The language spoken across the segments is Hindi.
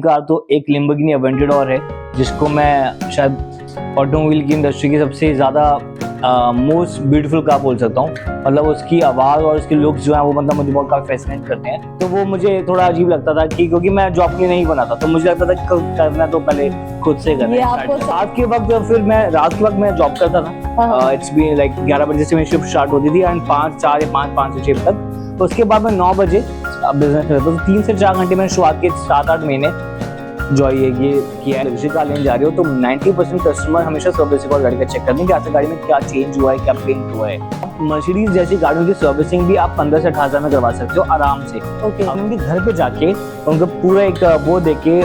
कार तो एक लैम्बोर्गिनी अवेंटेडोर है, जिसको मैं शायद ऑटोमोबाइल की इंडस्ट्री की सबसे ज़्यादा मोस्ट ब्यूटीफुल कार बोल सकता हूँ। मतलब उसकी आवाज़ और उसके लुक्स जो है वो मतलब मुझे बहुत काफ़ी फैसिनेट करते हैं। तो वो मुझे थोड़ा अजीब लगता था कि क्योंकि मैं जॉब के लिए नहीं बना था, तो मुझे लगता था कि करना तो पहले खुद से करना है। रात के वक्त मैं जॉब करता था। इट्स बीन लाइक 11 बजे से मेरी शिफ्ट स्टार्ट होती थी एंड 4 या 5 से 6 तक। तो उसके बाद मैं 9 बजे बिजनेस करता था। तो 3 से 4 घंटे मैंने शुरुआत के 7-8 महीने जो ये किया है। लग्जरी कार लेने जा रही हो तो 90% कस्टमर हमेशा सर्विसिंग और गाड़ी का चेक करते हैं कि आपकी गाड़ी में क्या चेंज हुआ है, क्या पेंट हुआ है। मर्सिडीज जैसी गाड़ियों की सर्विसिंग भी आप 15 से 18 हजार में करवा सकते हो आराम से। आप उनके घर पे जाके उनको पूरा एक वो देके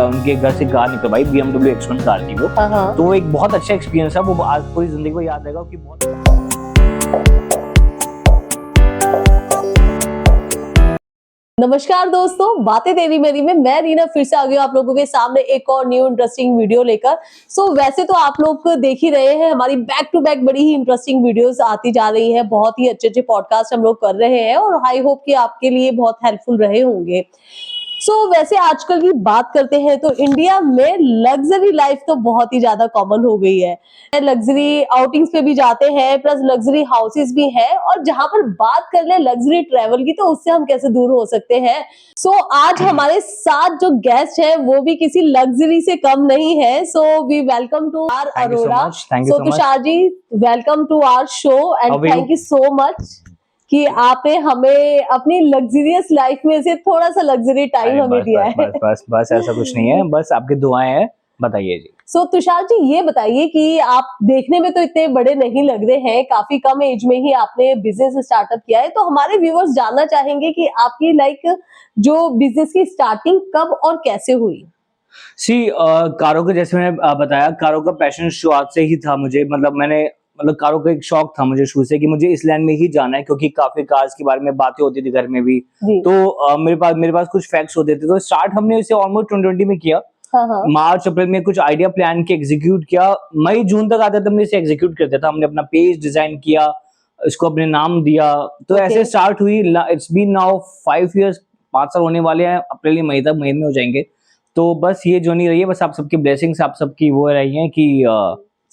उनके घर से कार निकलवाई, BMW X1 कार थी वो। तो एक बहुत अच्छा एक्सपीरियंस है, वो आज पूरी जिंदगी को याद रहेगा कि बहुत। नमस्कार दोस्तों, बातें तेरी मेरी में मैं रीना फिर से आ गई आप लोगों के सामने एक और न्यू इंटरेस्टिंग वीडियो लेकर। वैसे तो आप लोग देख ही रहे हैं, हमारी बैक टू बैक बड़ी ही इंटरेस्टिंग वीडियोस आती जा रही है। बहुत ही अच्छे अच्छे पॉडकास्ट हम लोग कर रहे हैं और आई होप कि आपके लिए बहुत हेल्पफुल रहे होंगे। वैसे आजकल की बात करते हैं तो इंडिया में लग्जरी लाइफ तो बहुत ही ज्यादा कॉमन हो गई है। लग्जरी आउटिंग्स पे भी जाते हैं, प्लस लग्जरी हाउसेस भी है। और जहां पर बात कर ले लग्जरी ट्रेवल की, तो उससे हम कैसे दूर हो सकते हैं। आज हमारे साथ जो गेस्ट है वो भी किसी लग्जरी से कम नहीं है। We welcome to R Arora. Tushar ji, welcome to our show and thank you so much कि आपने हमें अपनी लग्जरियस लाइफ में से थोड़ा सा लग्जरी टाइम हमें दिया है। बस ऐसा कुछ नहीं है, बस आपकी दुआएं हैं। बताइए जी। तुषार जी, ये बताइए कि आप देखने में तो इतने बड़े नहीं लग रहे हैं, काफी कम एज में ही आपने बिजनेस स्टार्टअप किया है। तो हमारे व्यूअर्स जानना चाहेंगे कि आपकी जो बिजनेस की स्टार्टिंग कब और कैसे हुई। कारों का जैसे मैंने बताया, कारों का पैशन शुरुआत से ही था मुझे। मतलब कारों का एक शौक था मुझे शुरू से कि मुझे इस लाइन में ही जाना है, क्योंकि काफी कार्स के बारे में बातें होती थी घर में भी। तो मेरे पास कुछ फैक्ट्स होते थे। तो स्टार्ट हमने इसे ऑलमोस्ट 2020 में किया। मार्च अप्रैल में कुछ आइडिया प्लान के एग्जीक्यूट किया। मई जून तक आते थे हमने इसे एग्जीक्यूट करते था। हमने अपना पेज डिजाइन किया, इसको अपने नाम दिया। तो ऐसे स्टार्ट हुई। इट्स बीन नाउ 5 इयर्स, 5 साल होने वाले हैं। अप्रैल मई तक महीने में हो जाएंगे। तो बस ये जर्नी रही है। बस आप सबकी ब्लेसिंग्स, आप सबकी वो रही है कि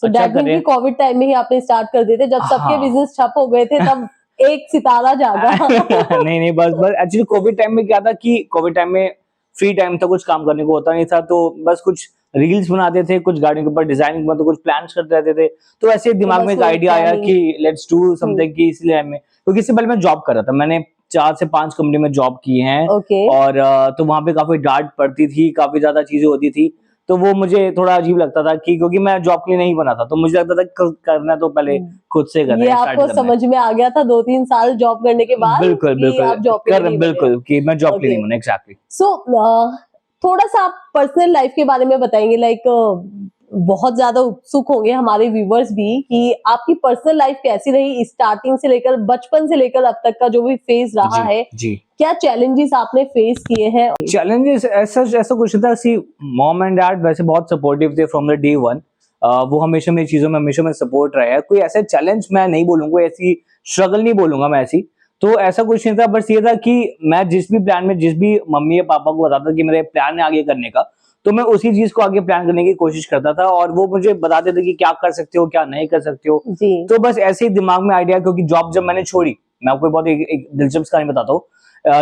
अच्छा करें। कोविड टाइम में ही आपने स्टार्ट कर दिए थे, जब सबके बिजनेस ठप हो गए थे, तब एक सितारा जागा। नहीं बस एक्चुअली कोविड टाइम में क्या था कि कोविड टाइम में फ्री टाइम था, कुछ काम करने को होता नहीं था। तो बस कुछ रील्स बनाते थे, कुछ गाड़ियों के ऊपर डिजाइनिंग, मतलब कुछ प्लान्स करते रहते थे। तो ऐसे दिमाग में एक आइडिया आया कि लेट्स डू समथिंग की इसलिए हमें, क्योंकि इससे पहले मैं जॉब कर रहा था। मैंने 4 से 5 कंपनी में जॉब की हैं। और तो वहां पे काफी डांट पड़ती थी, काफी ज्यादा चीजें होती थी। तो वो मुझे थोड़ा अजीब लगता था कि क्योंकि मैं जॉब के लिए नहीं बना था, तो मुझे लगता था करना तो पहले खुद से करना है। ये आपको समझ में आ गया था 2-3 साल जॉब करने के बाद? बिल्कुल कि मैं जॉब के लिए नहीं बना। एग्जैक्टली। थोड़ा सा आप पर्सनल लाइफ के बारे में बताएंगे। बहुत ज्यादा उत्सुक होंगे हमारे व्यूवर्स भी कि आपकी पर्सनल लाइफ कैसी रही, स्टार्टिंग से लेकर, बचपन से लेकर अब तक का जो भी फेज रहा है। क्या चैलेंजेस आपने फेस किए हैं? चैलेंजेस ऐसा कुछ था। मॉम एंड डैड वैसे बहुत सपोर्टिव थे फ्रॉम द डे वन। वो हमेशा मेरी चीजों में हमेशा सपोर्ट रहा है। कोई ऐसा चैलेंज मैं नहीं बोलूंगा, ऐसी स्ट्रगल नहीं बोलूंगा मैं ऐसी। तो ऐसा कुछ नहीं था। बस ये था कि मैं जिस भी प्लान में, जिस भी मम्मी या पापा को बताता कि मेरे प्लान है आगे करने का, तो मैं उसी चीज को आगे प्लान करने की कोशिश करता था। और वो मुझे बताते थे कि क्या कर सकते हो, क्या नहीं कर सकते हो। तो बस ऐसे ही दिमाग में आइडिया, क्योंकि जॉब जब मैंने छोड़ी, मैं आपको बहुत एक दिलचस्प कहानी बताता हूँ।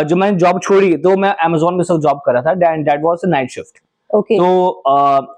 जब मैंने जॉब छोड़ी तो मैं अमेज़न में सब जॉब कर रहा था and that was a night shift. तो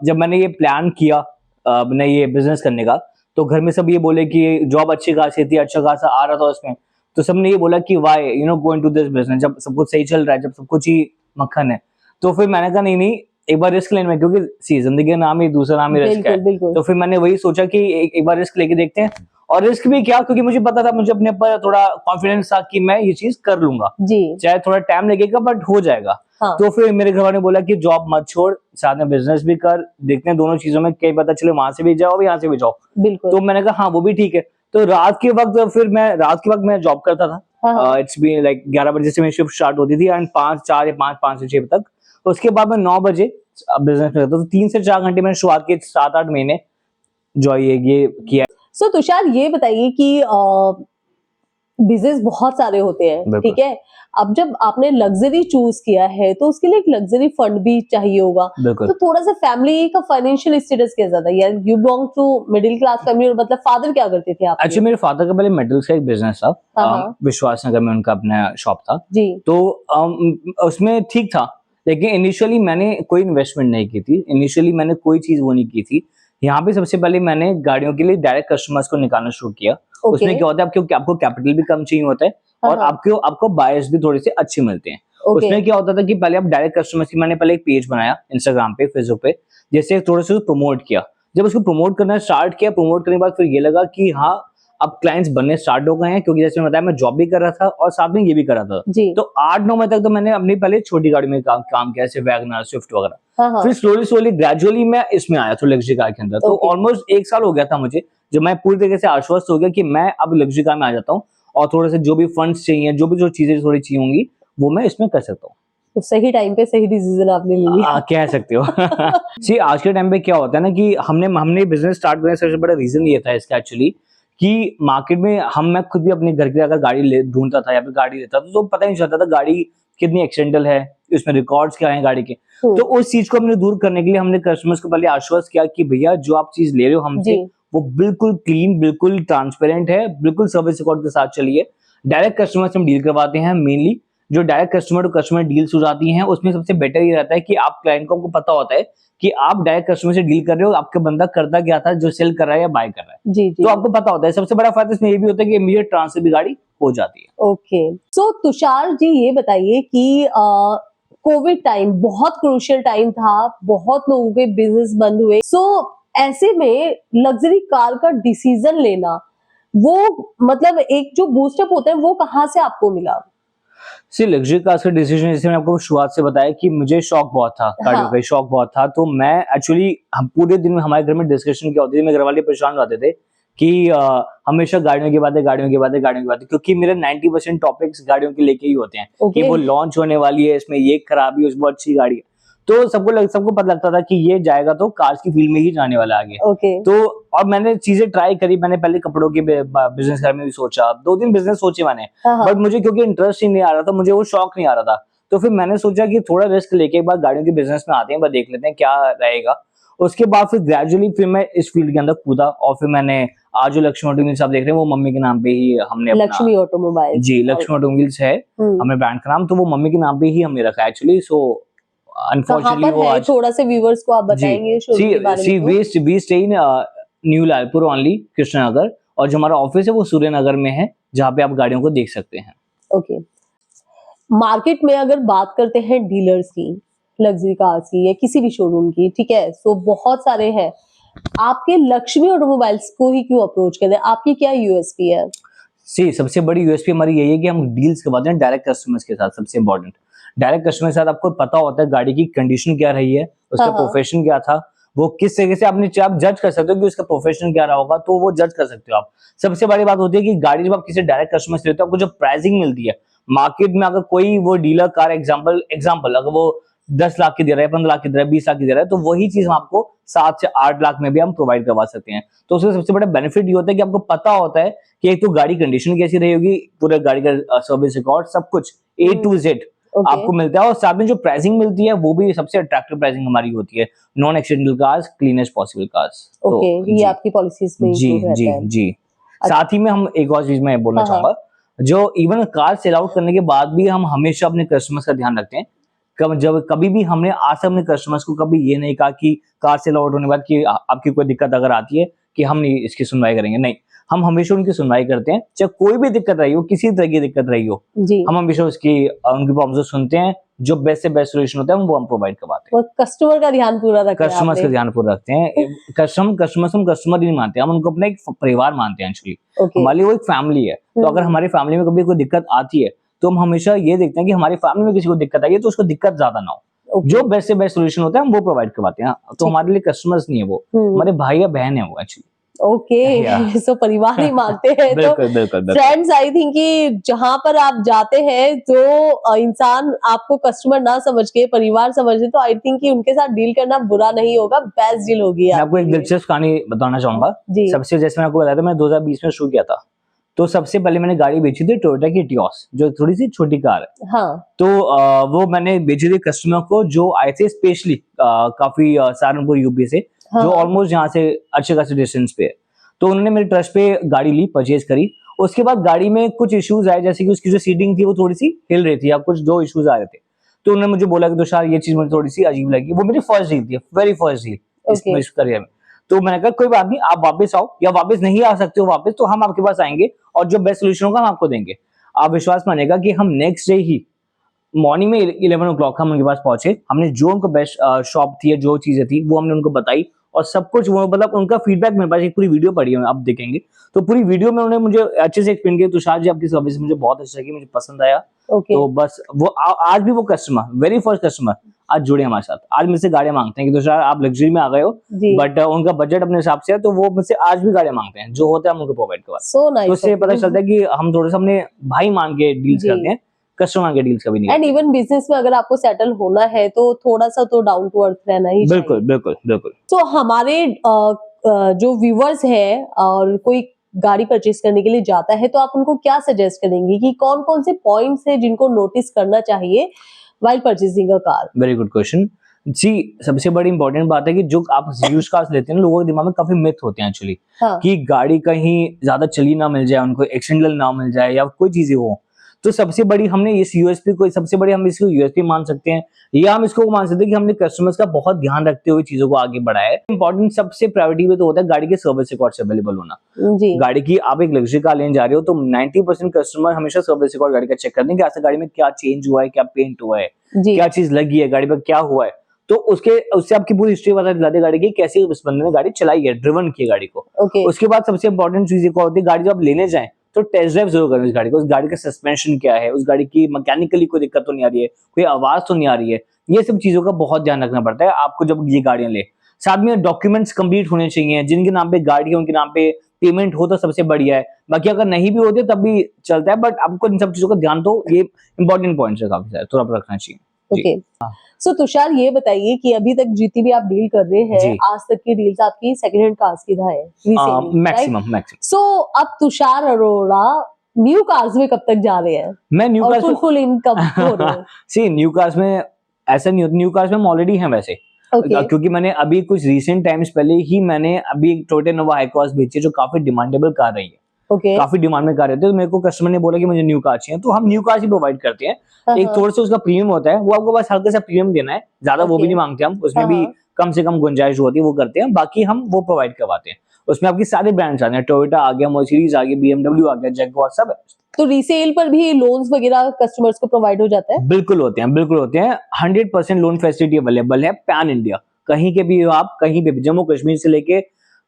जब मैंने ये प्लान किया मैंने ये बिजनेस करने का, तो घर में सब ये बोले कि जॉब अच्छी खासी थी, अच्छा खासा आ रहा था उसमें। तो सबने ये बोला कि why go into this business, जब सब कुछ सही चल रहा है, जब सब कुछ ही मक्खन है। तो फिर मैंने कहा नहीं एक बार रिस्क लेने में, क्योंकि जिंदगी का नाम ही, दूसरा नाम ही रिस्क है। तो फिर मैंने वही सोचा कि एक बार रिस्क लेके देखते हैं। और रिस्क भी क्या, क्योंकि मुझे पता था, मुझे अपने ऊपर थोड़ा कॉन्फिडेंस था कि मैं ये चीज कर लूंगा, चाहे थोड़ा टाइम लगेगा बट हो जाएगा। तो फिर मेरे घर वाले ने बोला कि जॉब मत छोड़, साथ में बिजनेस भी कर, देखते हैं दोनों चीजों में कहीं पता चले, वहां से भी जाओ यहाँ से भी जाओ। तो मैंने कहा हाँ वो भी ठीक है। तो रात के वक्त मैं जॉब करता था। इट्स बीन लाइक 11 बजे से मेरी शिफ्ट स्टार्ट होती थी एंड 5 से 6 तक। उसके बाद मैं 9 बजे बिजनेस करता था। तो 3 से 4 घंटे मैंने शुरुआत के 7-8 महीने जो ये किया। तुषार, ये बताइए कि बिजनेस बहुत सारे होते हैं, बिल्कुल। ठीक है। अब जब आपने लग्जरी चूज किया है तो उसके लिए एक लग्जरी फंड भी चाहिए होगा, बिल्कुल। तो थोड़ा सा फैमिली का फाइनेंशियल स्टेटस कैसा था यार? You belong to middle class family, और मतलब फादर क्या करते थे आपके? एक्चुअली मेरे फादर का पहले मेटल्स का एक बिजनेस था। हाँ, हाँ। विश्वास नगर में उनका अपना शॉप था। जी। तो उसमें ठीक था, लेकिन इनिशियली मैंने कोई इन्वेस्टमेंट नहीं की थी। इनिशियली मैंने कोई चीज़ वो नहीं की थी। यहाँ पे सबसे पहले मैंने गाड़ियों के लिए डायरेक्ट कस्टमर्स को निकालना शुरू किया। ओके। उसमें क्या होता है, आपको कैपिटल भी कम चाहिए होता है हाँ, और हाँ। आपको आपको बायर्स भी थोड़े से अच्छे मिलते हैं। ओके। उसमें क्या होता था कि पहले आप डायरेक्ट कस्टमर्स की, मैंने पहले एक पेज बनाया इंस्टाग्राम पे, फेसबुक पे, जैसे थोड़ा सा प्रमोट किया। जब उसको प्रमोट करना स्टार्ट किया, प्रमोट करने के बाद फिर ये लगा कि हाँ, अब क्लाइंट्स बनने स्टार्ट हो गए हैं, क्योंकि जैसे मैंने बताया मैं जॉब भी कर रहा था और साथ में ये भी कर रहा था। जी। तो 8-9 महीने तक तो मैंने अपनी पहले छोटी गाड़ी में काम किया, जैसे वैगनर, स्विफ्ट वगैरह। हाँ, हाँ। फिर स्लोली ग्रेजुअली मैं इसमें आया था, लग्जरी कार के अंदर। तो ओके। ऑलमोस्ट 1 साल हो गया था मुझे, जब मैं पूरी तरीके से आश्वस्त हो गया कि मैं अब लग्जरी कार में आ जाता हूँ और थोड़े से जो भी फंड्स चाहिए, जो चीजें थोड़ी चाहिए होंगी, वो मैं इसमें कर सकता हूँ। तो सही टाइम पे सही डिसीजन आपने ले लिया। कह सकते हो। सी आज के टाइम पे क्या होता है ना कि हमने बिजनेस स्टार्ट करने का सबसे बड़ा रीजन ये था इसका एक्चुअली, कि मार्केट में मैं खुद भी अपने घर के अगर गाड़ी ले ढूंढता था या फिर गाड़ी लेता था, तो पता ही नहीं चलता था गाड़ी कितनी एक्सीडेंटल है, उसमें रिकॉर्ड्स क्या हैं गाड़ी के। तो उस चीज को हमने दूर करने के लिए हमने कस्टमर्स को पहले आश्वस्त किया कि भैया जो आप चीज ले रहे हो हमसे, जी। वो बिल्कुल क्लीन, बिल्कुल ट्रांसपेरेंट है, बिल्कुल सर्विस रिकॉर्ड के साथ चलिए। डायरेक्ट कस्टमर से हम डील करवाते हैं मेनली। जो direct customer to customer deals हो जाती हैं, उसमें सबसे बेटर ये रहता है कि आप क्लाइंट को, आपको पता होता है कि आप डायरेक्ट कस्टमर से डील कर रहे हो, आपका बंदा करता क्या था, जो सेल कर रहा है या बाय कर रहा है। जी, जी। तो आपको पता होता है। सबसे बड़ा फायदा इसमें ये भी होता है कि इमीडिएट ट्रांसफर भी गाड़ी हो जाती है। ओके। सो तुषार जी ये बताइए कि कोविड टाइम बहुत क्रूशियल टाइम था, बहुत लोगों के बिजनेस बंद हुए। सो ऐसे में लग्जरी कार का डिसीजन लेना, वो मतलब एक जो बूस्टअप होता है वो कहाँ से आपको मिला? सी लग्जरी कार्स का डिसीजन, जैसे मैंने आपको शुरुआत से बताया कि मुझे शौक बहुत था, गाड़ियों हाँ। का शौक बहुत था। तो मैं एक्चुअली, हम पूरे दिन में हमारे घर में डिस्कशन क्या होती थी, मेरे घर वाले परेशान हो जाते थे कि हमेशा गाड़ियों की बातें, गाड़ियों की बातें, गाड़ियों की बातें, क्योंकि मेरे 90% टॉपिक्स गाड़ियों के लेके ही होते हैं कि ओके। वो लॉन्च होने वाली है, इसमें ये खराबी है, उसमें अच्छी गाड़ी है। तो सबको पता लगता था कि ये जाएगा तो कार्स की फील्ड में ही जाने वाला है आगे। ओके। तो और मैंने चीजें ट्राई करी। मैंने पहले कपड़ों के बिजनेस करने में भी सोचा, 2-3 बिजनेस सोचे मैंने, हाँ, हाँ। बट मुझे क्योंकि इंटरेस्ट ही नहीं आ रहा था, मुझे वो शौक नहीं आ रहा था। तो फिर मैंने सोचा कि थोड़ा रिस्क लेके एक बार गाड़ियों के बिजनेस में आते हैं, एक बार देख लेते हैं क्या रहेगा। उसके बाद फिर ग्रेजुअली फिर मैं इस फील्ड के अंदर कूदा, और फिर मैंने आज जो लक्ष्मी ऑटोमोबाइल्स आप देख रहे हैं, वो मम्मी के नाम पे ही हमने अपना, लक्ष्मी ऑटोमोबाइल्स। जी, लक्ष्मी ऑटोमोबाइल्स है हमें ब्रांड का नाम, तो वो मम्मी के नाम पे ही हमने रखा है एक्चुअली। सो कहाँ अनफॉर्चुनेटली पर वो है? आज, थोड़ा सा व्यूअर्स को आप जी, बताएंगे शोरूम के बारे में? We stay in New Lalpur only, Krishnanagar, और जो हमारा ऑफिस है वो सूर्य नगर में है, जहाँ पे आप गाड़ियों को देख सकते हैं। ओके। मार्केट में अगर बात करते हैं डीलर्स की, लग्जरी कार्स की या किसी भी शोरूम की, ठीक है, सो बहुत सारे हैं। आपके लक्ष्मी ऑटोमोबाइल्स को ही क्यों अप्रोच करें? आपकी क्या यूएसपी है? सी सबसे बड़ी यूएसपी हमारी यही है कि हम डील्स करवाते हैं डायरेक्ट कस्टमर्स के साथ। सबसे इंपॉर्टेंट, डायरेक्ट कस्टमर के साथ आपको पता होता है गाड़ी की कंडीशन क्या रही है, उसका हाँ, हाँ। प्रोफेशन क्या था, वो किस तरीके से आप जज कर सकते हो कि उसका प्रोफेशन क्या रहा होगा, तो वो जज कर सकते हो आप। सबसे बड़ी बात होती है कि गाड़ी जब आप किसी डायरेक्ट कस्टमर से लेते हो, आपको जो प्राइसिंग मिलती है मार्केट में, अगर कोई वो डीलर कार एग्जाम्पल अगर वो 10 लाख की दे रहा है, 15 लाख की दे रहा है, 20 लाख की दे रहा है, तो वही चीज हम आपको 7 से 8 लाख में भी हम प्रोवाइड करवा सकते हैं। तो उसका सबसे बड़ा बेनिफिट ये होता है कि आपको पता होता है कि एक तो गाड़ी कंडीशन कैसी रही होगी, पूरे गाड़ी का सर्विस रिकॉर्ड, सब कुछ A to Z ओके। आपको मिलता है। और साथ में जो प्राइसिंग मिलती है वो भी सबसे अट्रैक्टिव प्राइसिंग हमारी होती है, non accidental cars, cleanest possible cars. Okay, ये जी, आपकी पॉलिसीज में जी, इंक्लूड जी, रहता है। जी। साथ ही में हम एक और चीज मैं बोलना हाँ, हाँ। चाहूंगा, जो इवन कार सेल आउट करने के बाद भी हम हमेशा अपने कस्टमर्स का ध्यान रखते हैं। जब कभी भी हमने आज तक अपने कस्टमर्स को कभी ये नहीं कहा कि कार सेल आउट होने के बाद कि आपकी कोई दिक्कत अगर आती है कि हम नहीं इसकी सुनवाई करेंगे, नहीं, हम हमेशा उनकी सुनवाई करते हैं। चाहे कोई भी दिक्कत रही हो, किसी तरह की दिक्कत रही हो, जी। हम हमेशा उनकी प्रॉब्लम सुनते हैं, जो बेस्ट से बेस्ट सोल्यूशन होता है वो हम प्रोवाइड करवाते हैं। और कस्टमर का ध्यान पूरा रखा है कस्टमर्स का आपने। ध्यान पूरा रखते हैं। कस्टमर ही नहीं मानते, हम उनको अपना एक परिवार मानते हैं एक्चुअली। ओके। हमारे लिए वो एक फैमिली है। तो अगर हमारी फैमिली में कभी कोई दिक्कत आती है, तो हम हमेशा ये देखते हैं कि हमारी फैमिली में किसी को दिक्कत आई है तो उसको दिक्कत ज्यादा ना हो। ओके। जो बेस्ट से बेस्ट सोल्यूशन होता है हम वो प्रोवाइड करवाते हैं। तो ठीक। हमारे लिए कस्टमर्स नहीं है वो, हमारे भाई या बहन है वो एक्चुअली। ओके। सो परिवार ही मानते हैं। तो बिल्कुल, बिल्कुल, बिल्कुल। फ्रेंड्स, आई थिंक कि जहां पर आप जाते हैं तो इंसान आपको कस्टमर ना समझ के परिवार समझे, तो आई थिंक कि उनके साथ डील करना बुरा नहीं होगा, बेस्ट डील होगी मैं आपको आपके एक लिए। दिलचस्प कहानी बताना चाहूंगा। जी। सबसे, जैसे मैं आपको बताया था, मैं 2020 में शुरू किया था। तो सबसे पहले मैंने गाड़ी बेची थी टोयोटा की टियोस, जो थोड़ी सी छोटी कार है। हाँ। तो वो मैंने बेची थी कस्टमर को जो आए थे स्पेशली काफी सहारनपुर यूपी से, हाँ, जो हाँ। ऑलमोस्ट यहाँ से अच्छे खासे डिस्टेंस पे है। तो उन्होंने मेरे ट्रस्ट पे गाड़ी ली, परचेज करी। उसके बाद गाड़ी में कुछ इश्यूज आए, जैसे कि उसकी जो सीटिंग थी वो थोड़ी सी हिल रही थी, या कुछ दो इश्यूज आ रहे थे। तो उन्होंने मुझे बोला कि तुषार ये चीज मुझे थोड़ी सी अजीब लगी। वो मेरी फर्स्ट डील थी, वेरी फर्स्ट डील ओके। इस करियर में। तो मैंने कहा कोई बात नहीं, आप वापस आओ, या वापस नहीं आ सकते हो वापस, तो हम आपके पास आएंगे और जो बेस्ट सोल्यूशन होगा हम आपको देंगे। आप विश्वास मानेगा कि हम नेक्स्ट डे ही मॉर्निंग में 11 ओ क्लॉक हम उनके पास पहुंचे। हमने जो उनको बेस्ट शॉप थी, जो चीजें थी वो हमने उनको बताई, और सब कुछ वो मतलब उनका फीडबैक मेरे पास एक पूरी वीडियो पड़ी है, आप देखेंगे तो पूरी वीडियो में उन्होंने मुझे अच्छे से एक्सप्लेन किया, तुषार जी आपकी सर्विस मुझे बहुत अच्छा लगी, मुझे पसंद आया। ओके। तो बस वो आज भी वो कस्टमर, वेरी फर्स्ट कस्टमर आज जुड़े हमारे साथ, आज मुझसे गाड़ियां मांगते हैं कि तुषार आप लग्जरी में आ गए हो, जी। बट उनका बजट अपने हिसाब से है, तो वो मुझसे आज भी गाड़ियां मांगते हैं, जो होता है हम उनको प्रोवाइड करवाते सो हैं। तो नाइस उससे पता चलता है कि हम थोड़ा सा अपने भाई मान के डील्स जी। करते हैं, कस्टमर के डील्स कभी नहीं एंड करते। इवन बिजनेस में अगर आपको सेटल होना है तो थोड़ा सा तो डाउन टू अर्थ रहना ही बिल्कुल चाहिए। बिल्कुल बिल्कुल। तो हमारे जो व्यूअर्स हैं और कोई गाड़ी परचेज करने के लिए जाता है तो आप उनको क्या सजेस्ट करेंगे कि कौन-कौन से पॉइंट्स हैं जिनको नोटिस करना चाहिए while purchasing a car? Very good question. जी, सबसे बड़ी इंपॉर्टेंट बात है कि जो आप यूज्ड कार्स लेते हैं ना, लोगों के दिमाग में काफी मिथ होते हैं एक्चुअली, हाँ। कि गाड़ी कहीं ज्यादा चली ना मिल जाए, उनको एक्सीडेंटल ना मिल जाए, या कोई चीजें हो। तो सबसे बड़ी हमने इस यूएसपी को, सबसे बड़ी हम इसको यूएसपी मान सकते हैं, या हम इसको मान सकते हैं कि हमने कस्टमर्स का बहुत ध्यान रखते हुए चीजों को आगे बढ़ाया है। इंपॉर्टेंट सबसे प्रायोरिटी में तो होता है गाड़ी के सर्विस रिकॉर्ड्स अवेलेबल होना। जी। गाड़ी की आप एक लग्जरी कार लेने जा रहे हो तो 90% कस्टमर हमेशा सर्विस रिकॉर्ड गाड़ी का चेक करते हैं कि ऐसा गाड़ी में क्या चेंज हुआ है, क्या पेंट हुआ है, जी। क्या चीज लगी है, गाड़ी पर क्या हुआ है। तो उससे आपकी पूरी हिस्ट्री पता चलाती है गाड़ी की, कैसे उस बंदे ने गाड़ी चलाई है, ड्रिवन की है गाड़ी को। ओके। उसके बाद सबसे इंपॉर्टेंट चीज एक और होती है, गाड़ी जब आप लेने जाएं तो टेस्ट ड्राइव जरूर करें उस गाड़ी को। उस गाड़ी का सस्पेंशन क्या है, उस गाड़ी की मैकेनिकली कोई दिक्कत तो नहीं आ रही है, कोई आवाज तो नहीं आ रही है। ये सब चीजों का बहुत ध्यान रखना पड़ता है आपको जब ये गाड़ियां ले। साथ में डॉक्यूमेंट्स कंप्लीट होने चाहिए, जिनके नाम पे गाड़ी है उनके नाम पे पेमेंट हो तो सबसे बढ़िया है, बाकी अगर नहीं भी होते तब भी चलता है, बट आपको इन सब चीजों का ध्यान, तो ये इंपॉर्टेंट पॉइंट्स है, काफी सारे थोड़ा रखना चाहिए। ओके। सो तुषार ये बताइए कि अभी तक जितनी भी आप डील कर रहे हैं, जी। आज तक की डील्स आपकी सेकंड हैंड कार्स की रहा है, रीसेलिंग, राइट? मैक्सिमम सो अब तुषार अरोड़ा न्यू कार्स में कब तक जा रहे हैं मैं न्यू और कार्स फुल इन कब हो रहे हैं? सी न्यू कार्स में ऐसा नहीं होता, न्यू कार्स में हम ऑलरेडी हैं वैसे। ओके। क्योंकि मैंने अभी कुछ रीसेंट टाइम्स पहले ही मैंने अभी एक टोयोटा इनोवा हाई क्रॉस बेची है, जो काफी डिमांडेबल कार रही है, ओके। काफी डिमांड में कार रहती है। तो मेरे को कस्टमर ने बोला कि मुझे न्यू कार चाहिए, तो हम न्यू कार ही प्रोवाइड करते हैं। हाँ, एक हाँ। थोड़ा सा उसका प्रीमियम होता है, वो आपको बस हल्का सा प्रीमियम देना है, ज्यादा वो भी ओके। नहीं मांगते हम, उसमें हाँ, भी हाँ। कम से कम गुंजाइश होती है, वो करते हैं। बाकी हम वो प्रोवाइड करवाते हैं, उसमें आपकी सारे ब्रांड्स आते हैं, टोयोटा आ गया, मर्सिडीज आ गया, BMW आ गया, जैगुआर, सब है। तो रीसेल पर भी लोन्स वगैरह कस्टमर्स को प्रोवाइड हो जाता है? बिल्कुल होते हैं, बिल्कुल होते हैं। 100% लोन फैसिलिटी अवेलेबल है पैन इंडिया, कहीं के भी हो आप, कहीं पे भी, जम्मू कश्मीर से लेके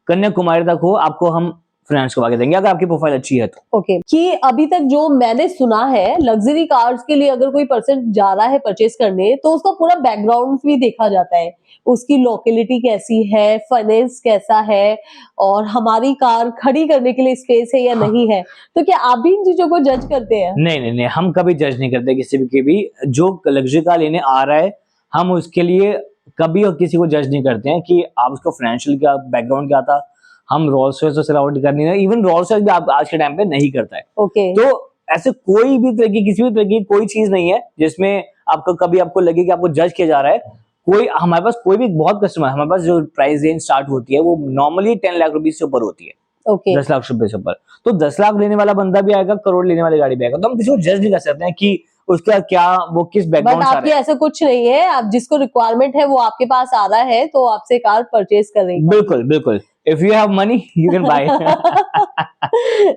कन्याकुमारी तक हो, आपको हम फाइनेंस करवा के देंगे अगर आपकी प्रोफाइल अच्छी है तो। ओके। कि अभी तक जो मैंने सुना है, लग्जरी कार्स के लिए अगर कोई पर्सन जा रहा है परचेज करने तो उसका पूरा बैकग्राउंड भी देखा जाता है, उसकी लोकेलिटी कैसी है, फाइनेंस कैसा है, और हमारी कार खड़ी करने के लिए स्पेस है या हाँ। नहीं है। तो क्या आप भी इन चीजों को जज करते हैं? नहीं, हम कभी जज नहीं करते किसी की भी। जो लग्जरी कार लेने आ रहा है, हम उसके लिए कभी और किसी को जज नहीं करते हैं कि आप उसका फाइनेंशियल क्या बैकग्राउंड क्या था। हम रोल्स रॉयस से सराउंड करनी है, इवन रोल्स रॉयस भी आप आज के टाइम पे नहीं करता है। ओके। तो ऐसे कोई भी तरह की, किसी भी तरह की कोई चीज नहीं है जिसमें आपको कभी आपको लगे कि आपको जज किया जा रहा है। कोई हमारे पास कोई भी बहुत कस्टमर, हमारे पास जो प्राइस रेंज स्टार्ट होती है वो नॉर्मली 10 लाख रुपीज से ऊपर होती है, ओके। 10 लाख रुपए से ऊपर। तो 10 लाख लेने वाला बंदा भी आएगा, करोड़ लेने वाली गाड़ी भी आएगा, तो हम किसी को जज नहीं कर सकते हैं कि उसका क्या, वो किस बट बैकग्राउंड से आ आपकी रहा है। ऐसा कुछ नहीं है, आप जिसको रिक्वायरमेंट है वो आपके पास आ रहा है तो आपसे कार परचेज कर रही बिल्कुल बिल्कुल, if you have money you can buy.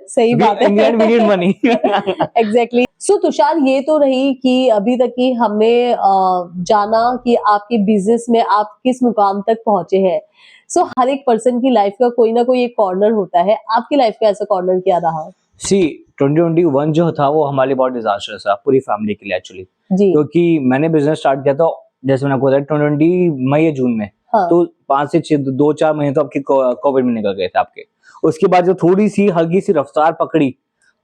सही बात है। England we need money. Exactly. So Tushar, ये तो रही कि अभी तक की हमने जाना कि आपके बिजनेस में आप किस मुकाम तक पहुंचे हैं। सो हर एक पर्सन की लाइफ का कोई ना कोई एक कॉर्नर होता है, आपकी लाइफ का ऐसा कॉर्नर क्या रहा? सी 2021 जो था वो हमारे लिए बहुत डिजास्टर था, पूरी फैमिली के लिए एक्चुअली। जी। क्योंकि मैंने बिजनेस स्टार्ट किया था, जैसे मैंने आपको बताया 2020 मई या जून में। हाँ। तो 5 से 6 2-4 महीने तो आपके कोविड में निकल गए थे आपके। उसके बाद जो थोड़ी सी हल्की सी रफ्तार पकड़ी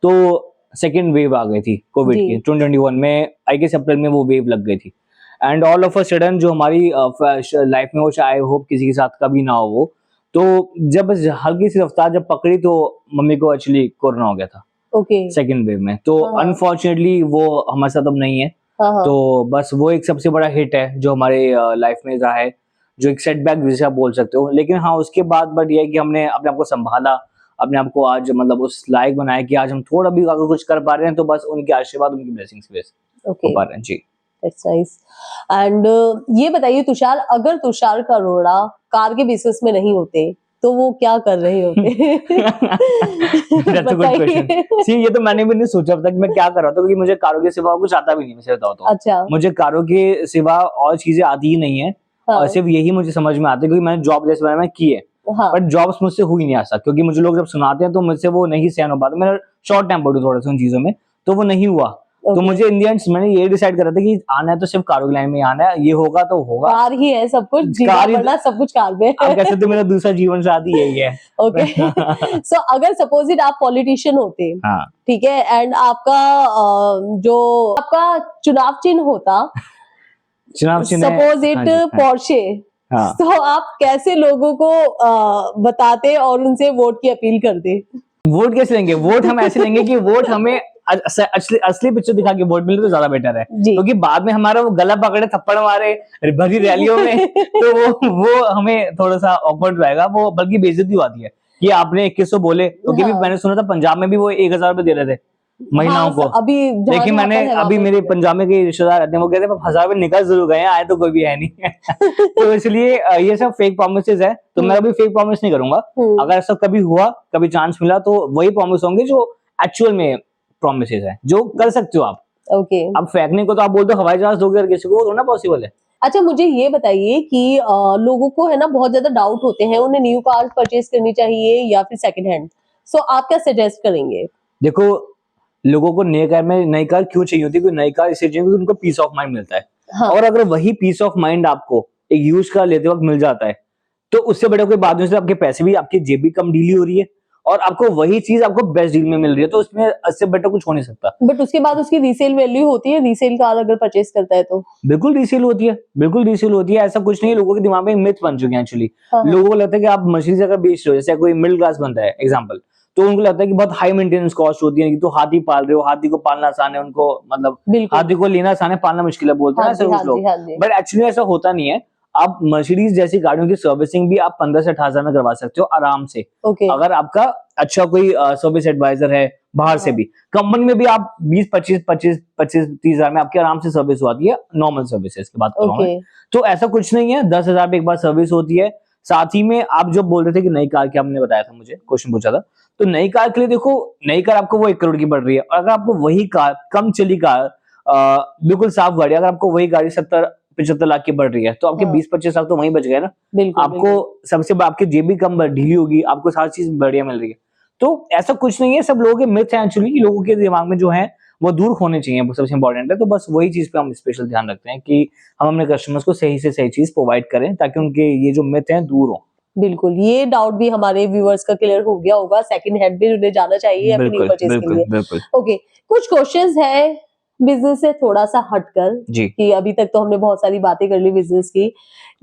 तो सेकेंड वेव आ गई थी कोविड जी। की 2021 में, आई गेस अप्रैल में वो वेव लग गई थी। And all of a sudden जो हमारी लाइफ में, वो आई होप किसी के साथ कभी ना हो वो, तो जब हल्की सी रफ्तार जब पकड़ी तो मम्मी को एक्चुअली कोरोना हो गया था। ओके। सेकंड वेव में। तो हाँ, हाँ। अनफॉर्चुनेटली वो हमारे साथ अब नहीं है। हाँ, हाँ। तो बस वो एक सबसे बड़ा हिट है जो हमारे लाइफ में रहा है, जो एक सेटबैक जिसे आप बोल सकते हो। लेकिन हाँ, उसके बाद बट ये है कि हमने अपने आप को सँभाला, अपने आप को आज मतलब उस लायक बनाया कि आज हम थोड़ा भी अगर कुछ कर पा रहे हैं तो बस उनके आशीर्वाद, उनकी ब्लेसिंग्स की वजह से हो ओके, पा रहे हैं। जी। That's nice. एंड ये बताइए तुषार, अगर तुषार का अरोड़ा कार के बिजनेस में नहीं होते, तो वो क्या कर रहे होते? That's a good question. बताइए। सी ये तो मैंने भी नहीं सोचा अब तक मैं क्या कर रहा था, क्योंकि मुझे कारों के सिवा कुछ आता भी नहीं, मैं सही बताऊँ तो। अच्छा, मुझे कारों के सिवा और चीज़ें आती ही नहीं है, और हाँ, सिर्फ़ यही मुझे समझ में आता है क्योंकि मैंने जॉब जैसे मैंने की है। हाँ, बट जॉब्स मुझसे हुई नहीं आज तक, क्योंकि मुझे लोग जब सुनाते हैं तो मुझसे वो नहीं सहन हो पाता। मैं शॉर्ट टेम्पर्ड हूँ थोड़ा-सा उन चीज़ों में, तो वो नहीं हुआ। तो ओके। मुझे इन द एंड मैंने ये डिसाइड करा था कि आना है तो सिर्फ़ कारों की लाइन में ही आना है, ये होगा तो होगा। कार ही है सब कुछ, जीना कार ही मरना सब कुछ कार में आप कह है। सकते हो मेरा दूसरा जीवन साथी यही है। ओके। सो अगर सपोज इट आप पॉलिटिशियन होते, हाँ, ठीक है, एंड आपका जो आपका चुनाव चिन्ह होता, चुनाव चिन्ह है। सपोज हाँ इट जी, हाँ, पोर्शे, हाँ। तो आप कैसे लोगों को बताते और उनसे वोट की अपील करते? वोट कैसे लेंगे? वोट हम ऐसे लेंगे कि वोट हमें असली असली पिक्चर दिखा के वोट मिले तो ज्यादा बेटर है, जी। क्योंकि बाद में हमारा वो गला पकड़े थप्पड़ मारे भरी रैलियों में तो वो हमें थोड़ा सा ऑकवर्ड रहेगा, वो बल्कि बेइज्जती आती है कि आपने 2100 बोले, क्योंकि भी हाँ, मैंने सुना था पंजाब में भी वो 1000 रुपए दे रहे थे हाँ, महिलाओं को। अभी जहाँ लेकिन जहाँ मैंने पर है वहां अभी पर मेरे भी है। पंजाब में कई रिश्तेदार रहते हैं, वो कहते हैं 1000 रुपए निकल जरूर गए हैं, आए तो कोई भी है नहीं। तो इसलिए ये सब फेक प्रोमिसेस है, तो मैं अभी फेक प्रॉमिस नहीं करूंगा। हम्म, अगर ऐसा कभी हुआ, कभी चांस मिला तो वही प्रॉमिस होंगे जो एक्चुअल में प्रोमिसेस है, जो कर सकते हो आप। ओके। अब फेंकने को तो आप बोल दो हवाई जहाज दोगे हर किसी को, वो थोड़ा पॉसिबल है। अच्छा, मुझे ये बताइए कि लोगों को है ना बहुत ज्यादा डाउट होते हैं, उन्हें न्यू कार परचेज करनी चाहिए या फिर सेकंड हैंड, सो आप क्या सजेस्ट करेंगे? देखो, लोगों को नई कार क्यों चाहिए होती है? क्योंकि नई कार इसलिए चाहिए क्योंकि उनको पीस ऑफ माइंड मिलता है। हाँ, और अगर वही पीस ऑफ माइंड आपको एक यूज्ड कार लेते वक्त मिल जाता है, तो उससे बड़ा कोई बात नहीं। उससे आपके पैसे भी, आपकी जेब भी कम ढीली हो रही है और आपको वही चीज आपको बेस्ट डील में मिल रही है, तो उसमें इससे बेटर कुछ हो नहीं सकता। बट उसके बाद उसकी रीसेल वैल्यू होती है, रीसेल कार अगर परचेज करता है तो। बिल्कुल रीसेल होती है, बिल्कुल रीसेल होती है। ऐसा कुछ नहीं है, लोगों के दिमाग में एक मिथ बन चुके हैं एक्चुअली। हाँ, हाँ, लोगों को लगता है कि आप मर्सिडीज अगर बेच रहे हो, जैसे कोई मिडिल क्लास बंदा है एग्जांपल, तो उनको लगता है कि बहुत हाई मेंटेनेंस कॉस्ट होती है कि तो हाथी पाल रहे हो, हाथी को पालना आसान है, उनको मतलब बिल्कुल। हाथी को लेना आसान है, पालना मुश्किल है, बोलते हैं हाँ ना ऐसे जी, हाँ कुछ जी, लोग। हाँ जी। बट एक्चुअली ऐसा होता नहीं है। आप मर्सिडीज जैसी गाड़ियों की सर्विसिंग भी आप 15 से 18 हजार में करवा सकते हो आराम से, ओके। अगर आपका अच्छा कोई सर्विस एडवाइजर है बाहर से हाँ, भी। कंपनी में भी आप 20-25-30 हजार में आपकी आराम से सर्विस हो आती है, नॉर्मल सर्विसेज की बात कर रहा हूं मैं। ओके। तो ऐसा कुछ नहीं है, 10 हजार पे एक बार सर्विस होती है। साथ ही में आप जो बोल रहे थे कि नई कार की, आपने बताया था, मुझे क्वेश्चन पूछा था, तो नई कार के लिए देखो, नई कार आपको वो 1 करोड़ की पड़ रही है, और अगर आपको वही कार, कम चली कार, बिल्कुल साफ गाड़ी, अगर आपको वही गाड़ी 70-75 लाख की पड़ रही है, तो आपके हाँ, 20-25 लाख तो वहीं बच गए ना। बिल्कुल, आपको बिल्कुल। सबसे आपकी जेब भी कम ढीली होगी, आपको सारी चीज बढ़िया मिल रही है। तो ऐसा कुछ नहीं है, सब लोगों के मिथ है एक्चुअली, लोगों के दिमाग में जो है वो दूर होने चाहिए, वो सबसे इंपॉर्टेंट है। तो बस वही चीज पे हम स्पेशल ध्यान रखते हैं कि हम अपने कस्टमर्स को सही से सही चीज प्रोवाइड करें, ताकि उनके ये जो मिथ हैं दूर हो। बिल्कुल, ये डाउट भी हमारे व्यूअर्स का क्लियर हो गया होगा, सेकंड हैंड भी उन्हें जाना चाहिए या फिर न्यू बिल्कुल, परचेज के बिल्कुल, लिए। बिल्कुल। ओके, कुछ क्वेश्चंस हैं बिजनेस से थोड़ा सा हटकर, जी। कि अभी तक तो हमने बहुत सारी बातें कर ली बिजनेस की।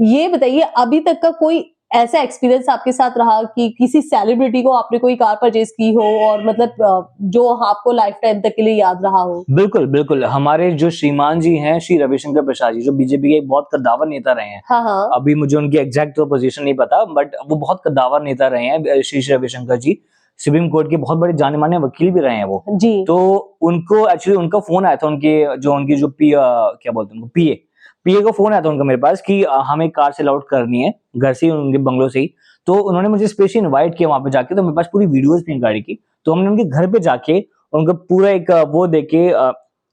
ये बताइए, अभी तक का कोई ऐसा एक्सपीरियंस आपके साथ रहा कि किसी सेलिब्रिटी को आपने कोई कार परचेज की हो और मतलब जो आपको लाइफ टाइम तक के लिए याद रहा हो? बिल्कुल, बिल्कुल। हमारे जो श्रीमान जी हैं, श्री रविशंकर प्रसाद जी, जो बीजेपी के एक बहुत कद्दावर नेता रहे हैं। हाँ, हाँ। अभी मुझे उनकी एग्जैक्ट तो पोजीशन नहीं पता, बट वो बहुत कद्दावर नेता रहे हैं, श्री रविशंकर जी। सुप्रीम कोर्ट के बहुत बड़े जाने-माने वकील भी रहे हैं वो। जी। तो उनको एक्चुअली उनका फ़ोन आया था, उनकी जो क्या बोलते हैं उनको, पीए। पीए का फ़ोन आया था उनका मेरे पास कि हमें कार सेल आउट करनी है, घर से ही, उनके बंगलो से ही। तो उन्होंने मुझे स्पेशली इनवाइट किया वहाँ पे जाके, तो मेरे पास पूरी वीडियोज़ भी हैं गाड़ी की। तो हमने उनके घर पे जाके उनका पूरा एक वो देके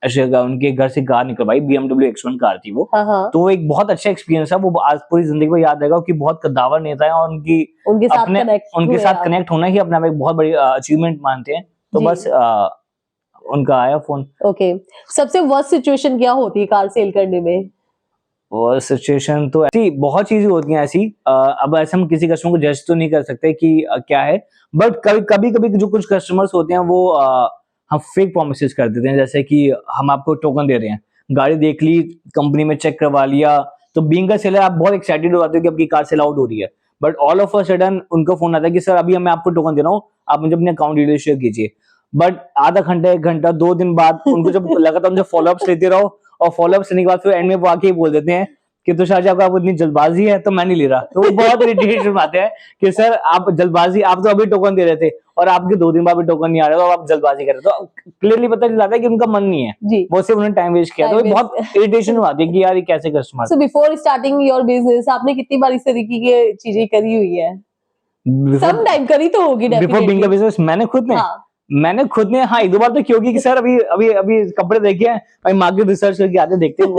उनके घर से कार निकलवाई, बीएमडब्ल्यू X1 कार थी वो। हाँ, हाँ। तो एक बहुत अच्छा एक्सपीरियंस है, वो आज पूरी ज़िंदगी में याद रहेगा कि बहुत कद्दावर नेता है, और उनके साथ कनेक्ट उनके हुए साथ आप। कनेक्ट होना ही अपने आप में एक बहुत बड़ी अचीवमेंट मानते हैं। तो जी। बस उनका आया फ़ोन। ओके, सबसे वर्स्ट सिचुएशन क्या होती है कार सेल करने में? और सिचुएशन तो ऐसी बहुत चीज़ें होती हैं ऐसी, अब ऐसे हम किसी कस्टमर को जज तो नहीं कर सकते कि क्या है, बट कभी-कभी जो कुछ कस्टमर्स होते हैं वो हम फेक प्रॉमिसेस कर देते हैं, जैसे कि हम आपको टोकन दे रहे हैं, गाड़ी देख ली, कंपनी में चेक करवा लिया, तो बीइंग अ सेलर आप बहुत एक्साइटेड हो जाते हो कि आपकी कार सेल आउट हो रही है, but all of a sudden उनका फ़ोन आता है कि सर अभी मैं आपको टोकन दे रहा हूँ, आप मुझे अपने अकाउंट डिटेल्स शेयर कीजिए। बट आधा घंटा 1 घंटा 2 दिन बाद उनको जब लगातार उनसे फॉलोअप्स लेते रहो और फॉलोअप्स लेने के बाद फिर एंड में वो आके ही बोल देते हैं कि तुषार जी आपको इतनी जल्दबाजी है तो मैं नहीं ले रहा। तो वो बहुत इरिटेशन आते हैं कि सर आप जल्दबाजी, आप तो अभी टोकन दे रहे थे और आपके 2 दिन बाद भी टोकन नहीं आ रहा, तो आप जल्दबाजी कर रहे हो। तो क्लियरली पता चल जाता है कि उनका मन नहीं है, जी। वो सिर्फ उन्होंने टाइम वेस्ट किया। तो Time बहुत इरिटेशन आती है कि यार ये कैसे customer. So before starting your business आपने कितनी बार इस तरीके की चीजें करी हुई है? सम टाइम करी तो होगी before being a definitely. Business मैंने खुद ने हाँ 1-2 बार तो क्योंकि सर अभी अभी अभी कपड़े देखे हैं, भाई मार्केट रिसर्च करके आते देखते हैं।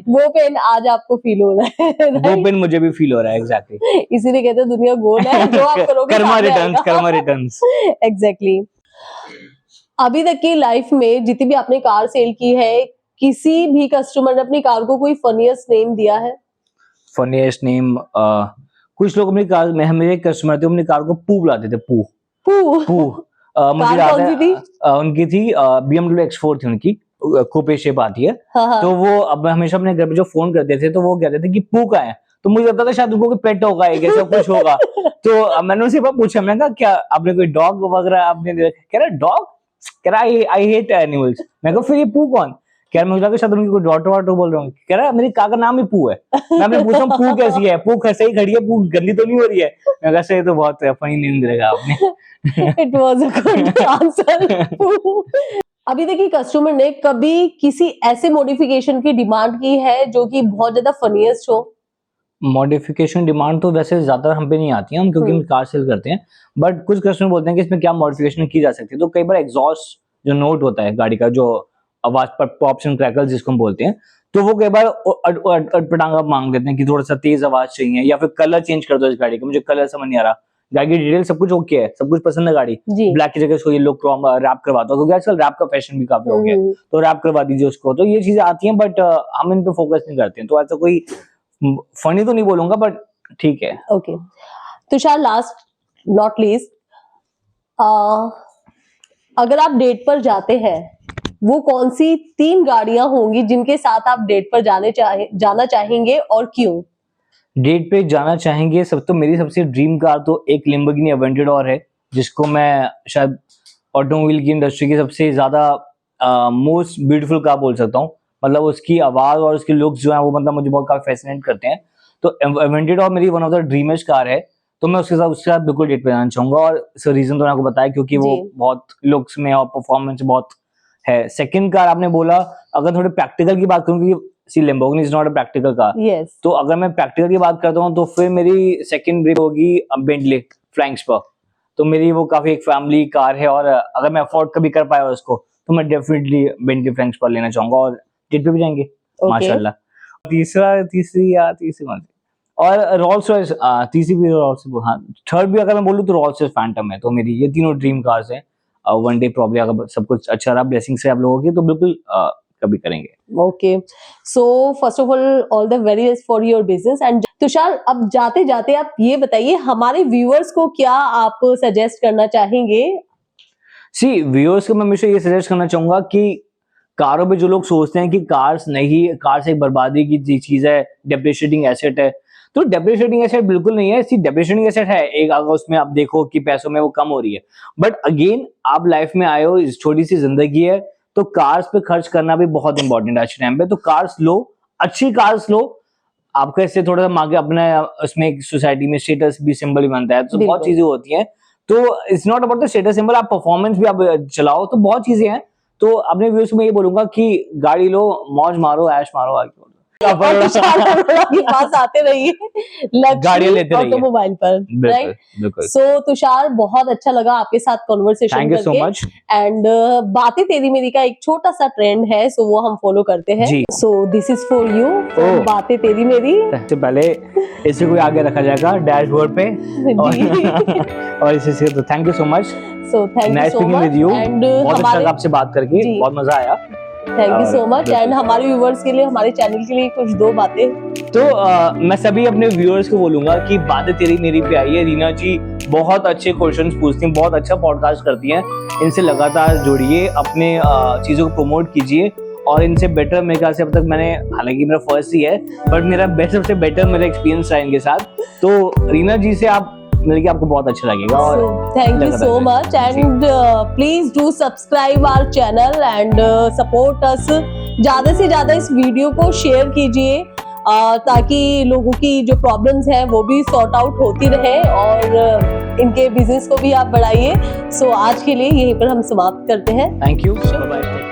वो पेन आज आपको फील हो रहा है, वो right? पेन मुझे भी फील हो रहा है एग्जैक्टली। इसीलिए कहते हैं दुनिया गोल है, जो आप करोगे कर्मा सामने रिटर्न्स, आएगा। कर्मा रिटर्न्स। एग्जैक्टली। अभी तक की लाइफ में जितनी भी आपने कार सेल की है, किसी भी कस्टमर ने अपनी कार को कोई फनीएस्ट नेम दिया है? फनीएस्ट नेम कुछ लोग अपनी कार में, मेरे कस्टमर थे अपनी कार को पू बुलाते थे, पू पू। पू। मुझे कार याद कौन है सी थी? उनकी थी BMW X4 थी उनकी, कूपे शेप आती है। हाँ। तो वो अब हमेशा अपने घर पे जो फोन करते थे तो वो कहते थे कि पू का है, तो मुझे लगता था शायद उनको कोई पेट होगा या सब कुछ होगा। तो मैंने उनसे पूछा, मैंने कहा क्या आपने कोई डॉग वगैरह आपने दे रखा? कह रहा डॉग, कह रहा आई हेट एनिमल्स। मैं कहा फिर ये पू कौन? कह रहा मुझे लगा शायद उनकी कोई डॉटर वाटर बोल रहा हूँ। कह रहा मेरी कार का नाम ही पू है। मैं पूछा पू कैसी है, पू सही खड़ी है, पू गंदी तो नहीं हो रही है? मैं कहा सही, तो बहुत फनी नेम दिया आपने। It was a good answer. अभी तक कस्टमर ने कभी किसी ऐसे मॉडिफिकेशन की डिमांड की है जो कि बहुत ज्यादा फनीएस्ट हो? मॉडिफिकेशन डिमांड तो वैसे ज्यादा हम पे नहीं आती है, हम क्योंकि हम कार सेल करते हैं। बट कुछ कस्टमर बोलते हैं कि इसमें क्या मॉडिफिकेशन की जा सकती है। तो कई बार एग्जॉस्ट जो नोट होता है गाड़ी का, जो आवाज पर पॉप्स एंड क्रैकल्स जिसको हम बोलते हैं, तो वो कई बार अटपटांगा मांग देते हैं कि थोड़ा सा तेज आवाज चाहिए या फिर कलर चेंज कर दो इस गाड़ी का, मुझे कलर समझ नहीं आ रहा। गाड़ी की डिटेल सब कुछ ओके है, सब कुछ पसंद है गाड़ी, जी। ब्लैक की जगह उसको येलो क्रोम रैप करवा दो, क्योंकि आजकल रैप का फैशन भी काफी हो गया है, तो रैप करवा दीजिए उसको। तो ये चीजें आती हैं, बट हम इन पे फोकस नहीं करते हैं। तो ऐसा कोई फनी तो नहीं बोलूंगा, बट ठीक है। Okay Tushar, last not least, अगर आप डेट पर जाते हैं, वो कौन सी 3 गाड़ियां होंगी जिनके साथ आप डेट पर जाना चाहेंगे और क्यों? डेट पे जाना चाहेंगे, सब तो मेरी सबसे ड्रीम कार तो एक लैम्बोर्गिनी अवेंटेडोर है, जिसको मैं शायद ऑटोमोबाइल की इंडस्ट्री की सबसे ज्यादा मोस्ट ब्यूटीफुल कार बोल सकता हूँ। मतलब उसकी आवाज और उसके लुक्स जो है वो मतलब मुझे बहुत काफी फैसिनेट करते हैं। तो अवेंटेडोर मेरी वन ऑफ द ड्रीमेस्ट कार है, तो मैं उसके साथ बिल्कुल डेट पे जाना चाहूंगा। और रीजन तो मैंने आपको बताया, क्योंकि वो जी। बहुत लुक्स में और परफॉर्मेंस बहुत है। सेकंड कार आपने बोला, अगर थोड़े प्रैक्टिकल की बात करूँ, see Lamborghini is not a practical car, yes. तो अगर मैं प्रैक्टिकल की बात करता हूँ तो फिर मेरी सेकंड ड्रीम होगी बेंटली फ्लैंक स्पर। तो मेरी वो काफी एक फैमिली कार है, और अगर मैं अफोर्ड कभी कर पाया उसको तो मैं डेफिनेटली बेंटली फ्लैंक स्पर लेना चाहूंगा, और डेट पे भी जाएंगे माशाल्लाह। तीसरी कौन सी? और रोल्स रॉयस, तीसरी भी रोल्स, हाँ थर्ड भी अगर मैं बोलूँ तो रोल्स रॉयस फैंटम है। तो मेरी ये तीनों ड्रीम कार्स हैं। वन डे प्रॉब्ली अगर सब कुछ अच्छा रहा, ब्लेसिंग से आप लोगों की, तो बिल्कुल कभी करेंगे। Okay, so first of all the very best for your business. And Tushar, अब जाते जाते आप ये बताइए हमारे व्यूअर्स को क्या आप सजेस्ट करना चाहेंगे? सी व्यूअर्स को मैं हमेशा ये सजेस्ट करना चाहूंगा कि कारों पे जो लोग सोचते हैं कि कार्स एक बर्बादी की चीज है, डेप्रिशिएटिंग एसेट है, तो डेप्रिशिएटिंग एसेट बिल्कुल नहीं है। डेप्रिशिएटिंग एसेट है एक, अगर उसमें आप देखो कि पैसों में वो कम हो रही है, बट अगेन आप लाइफ में आए हो, छोटी सी जिंदगी है, तो कार्स पे खर्च करना भी बहुत इंपॉर्टेंट है आज के टाइम पे। तो कार्स लो, अच्छी कार्स लो, आपका इससे थोड़ा सा आगे अपने उसमें सोसाइटी में स्टेटस भी सिंबल भी बनता है। तो बहुत चीजें होती हैं, तो it's not about the status symbol, आप परफॉर्मेंस भी आप चलाओ, तो बहुत चीजें हैं। तो अपने व्यूअर्स में ये बोलूंगा कि गाड़ी लो, मौज मारो, ऐश मारो, आगे और तुषार अरोड़ा के पास आते रहिए गाड़ियां लेते रहिए ऑटोमोबाइल पर, राइट? बिल्कुल। सो तुषार, बहुत अच्छा लगा आपके साथ कॉन्वर्सेशन थैंक यू सो करके। मच। एंड बातें तेरी मेरी का एक छोटा सा ट्रेंड है, सो वो हम फॉलो करते हैं। जी। So this is for you, बातें तेरी मेरी। सबसे पहले इसे कोई आगे रखा जाएगा डैशबोर्ड पे, और इसी से तो thank you so much. So thank you so much. And बहुत अच्छा लगा आपसे बात करके, बहुत मजा आया। Thank you so much. And हमारे व्यूअर्स के लिए, हमारे चैनल के लिए कुछ 2 बातें। तो मैं सभी अपने व्यूअर्स को बोलूंगा कि बातें तेरी मेरी पे आई है। रीना जी बहुत अच्छे क्वेश्चंस पूछती हैं, बहुत अच्छा पॉडकास्ट करती हैं, इनसे लगातार जुड़िए, अपने चीजों को प्रमोट कीजिए, और इनसे बेटर मेरे ख्याल से अब तक मैंने, हालांकि मेरा फर्स्ट ही है, बट मेरा सबसे बेटर मेरा एक्सपीरियंस रहा इनके साथ। तो रीना जी से आप मतलब कि आपको बहुत अच्छा लगेगा। और थैंक यू लग सो रहा है। Much and please do subscribe our channel and support us. ज्यादा से ज्यादा इस वीडियो को शेयर कीजिए ताकि लोगों की जो प्रॉब्लम्स हैं वो भी सॉर्ट आउट होती रहे और इनके बिजनेस को भी आप बढ़ाइए। सो आज के लिए यहीं पर हम समाप्त करते हैं। Thank you, bye bye.